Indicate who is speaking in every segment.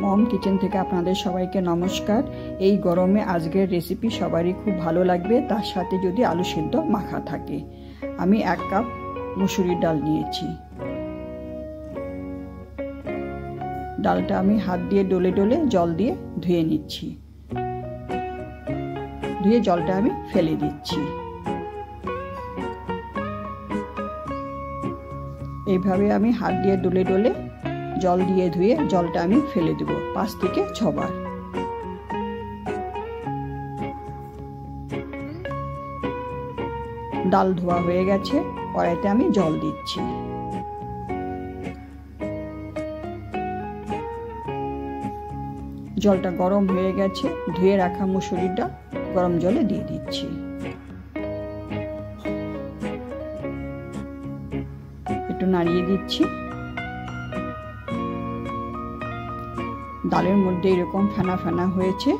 Speaker 1: মম kitchen থেকে আপনাদের সবাইকে নমস্কার। এই গরমে আজকের রেসিপি সবারই খুব ভালো লাগবে, তার সাথে যদি আলু সিদ্ধ মাখা থাকে। আমি 1 কাপ মুসুরির ডাল নিয়েছি। ডালটা আমি হাত দিয়ে ডলে ডলে জল দিয়ে ধুয়ে নিচ্ছি। ধুয়ে জলটা আমি ফেলে দিচ্ছি। এইভাবে আমি হাত দিয়ে ডলে ডলে জল দিয়ে ধুয়ে জলটা আমি ফেলে দেব 5 থেকে 6 বার। ডাল ধোয়া হয়ে গেছে, কড়াইতে আমি জল দিচ্ছি। জলটা গরম হয়ে গেছে, ধুয়ে রাখা মুসুরির ডাল গরম জলে দিয়ে দিচ্ছি। একটু নাড়িয়ে দিচ্ছি। ডালের মধ্যে এরকম ফেনা ফেনা হয়েছে,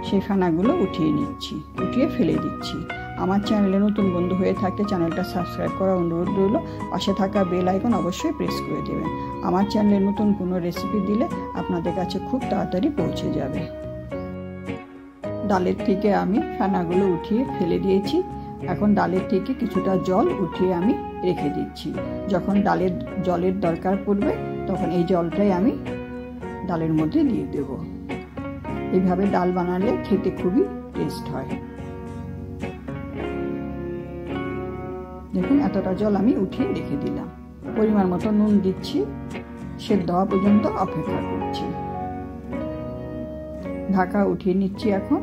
Speaker 1: সেই ফেনাগুলো উঠিয়ে নিচ্ছি, উঠিয়ে ফেলে দিচ্ছি। আমার চ্যানেলে নতুন বন্ধু হয়ে থাকলে চ্যানেলটা সাবস্ক্রাইব করার অনুরোধ রইল। পাশে থাকা বেল আইকন অবশ্যই প্রেস করে দেবেন। আমার চ্যানেলে নতুন কোনো রেসিপি দিলে আপনাদের কাছে খুব তাড়াতাড়ি পৌঁছে যাবে। ডালের থেকে আমি ফেনাগুলো উঠিয়ে ফেলে দিয়েছি। এখন ডালের থেকে কিছুটা জল উঠিয়ে আমি রেখে দিচ্ছি। যখন জলের দরকার পড়বে তখন এই জলটাই আমি ডালের মধ্যে দিয়ে দেব। এইভাবে ডাল বানালে খেতে খুবই টেস্ট হয়। দেখুন এতটা জল আমি উঠিয়ে রেখে দিলাম। পরিমাণ মতো নুন দিচ্ছি। সেদ্ধ হওয়া পর্যন্ত অপেক্ষা করছি। ঢাকা উঠিয়ে নিচ্ছি। এখন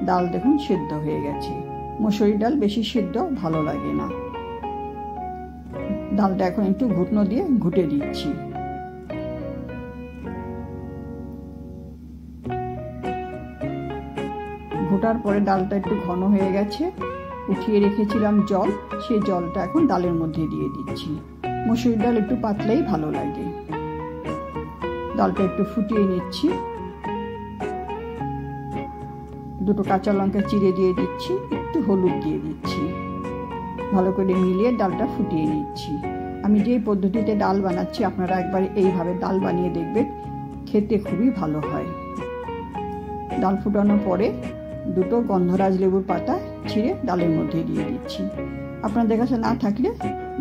Speaker 1: ডাল দেখুন সেদ্ধ হয়ে গেছে। মুসুরির ডাল বেশি সেদ্ধ ভালো লাগে না। ডালটা এখন একটু ঘুটনো দিয়ে ঘুটে দিচ্ছি। ঘোটার পরে ডালটা একটু ঘন হয়ে গেছে। উঠিয়ে রেখেছিলাম জল, সেই জলটা এখন ডালের মধ্যে দিয়ে দিচ্ছি। মুসুরির ডাল একটু পাতলাই ভালো লাগে। ডালটা একটু ফুটিয়ে নিচ্ছি। 2 কাঁচা লঙ্কা চিড়ে দিয়ে দিচ্ছি, একটু হলুদ দিয়ে দিচ্ছি। ভালো করে মিলিয়ে ডালটা ফুটিয়ে নিচ্ছি। আমি যে পদ্ধতিতে ডাল বানাচ্ছি আপনারা একবার এইভাবে ডাল বানিয়ে দেখবেন, খেতে খুবই ভালো হয়। ডাল ফুটানোর পরে 2 গন্ধরাজ লেবুর পাতা ছিঁড়ে ডালের মধ্যে দিয়ে দিচ্ছি। আপনাদের কাছে না থাকলে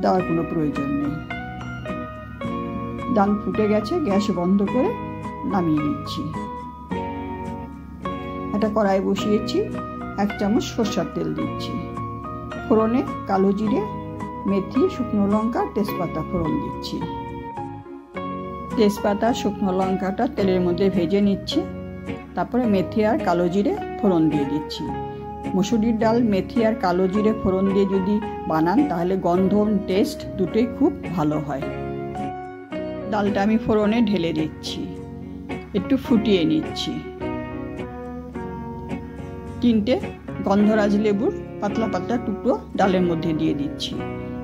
Speaker 1: দেওয়ার কোনো প্রয়োজন নেই। ডাল ফুটে গেছে, গ্যাস বন্ধ করে নামিয়ে নিচ্ছি। একটা কড়াই বসিয়েছি, 1 চামচ সরষের তেল দিচ্ছি। ফোড়নে কালো জিরে, মেথি, শুকনো লঙ্কা, তেজপাতা ফোড়ন দিচ্ছি। তেজপাতা শুকনো লঙ্কাটা তেলের মধ্যে ভেজে নিচ্ছি। তারপরে মেথি আর কালো জিরে ফোড়ন দিয়ে দিচ্ছি। মুসুরির ডাল মেথি আর কালো জিরে ফোড়ন দিয়ে যদি বানান তাহলে গন্ধ টেস্ট দুটোই খুব ভালো হয়। ডালটা আমি ফোড়নে ঢেলে দিচ্ছি, একটু ফুটিয়ে নিচ্ছি। 3টে গন্ধরাজ লেবুর পাতলা পাতলা টুকরো ডালের মধ্যে দিয়ে দিচ্ছি।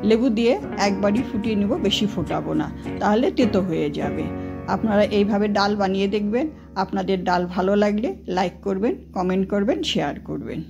Speaker 1: লেবু দিয়ে একবারই ফুটিয়ে নেব, বেশি ফোটাবো না, তাহলে তেতো হয়ে যাবে। আপনারা এইভাবে ডাল বানিয়ে দেখবেন। আপনাদের ডাল ভালো লাগলে লাইক করবেন, কমেন্ট করবেন, শেয়ার করবেন।